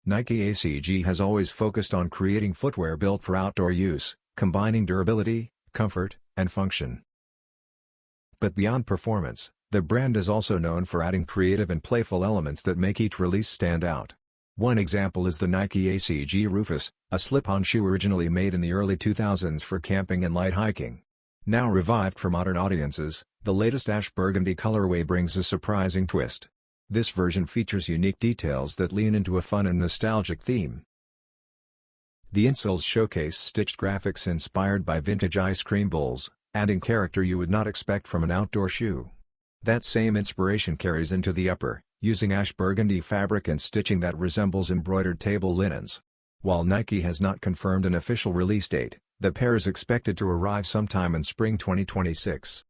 Nike ACG has always focused on creating footwear built for outdoor use, combining durability, comfort, and function. But beyond performance, the brand is also known for adding creative and playful elements that make each release stand out. One example is the Nike ACG Rufus, a slip-on shoe originally made in the early 2000s for camping and light hiking. Now revived for modern audiences, the latest Ash Burgundy colorway brings a surprising twist. This version features unique details that lean into a fun and nostalgic theme. The insoles showcase stitched graphics inspired by vintage ice cream bowls, adding character you would not expect from an outdoor shoe. That same inspiration carries into the upper, using Ash Burgundy fabric and stitching that resembles embroidered table linens. While Nike has not confirmed an official release date, the pair is expected to arrive sometime in spring 2026.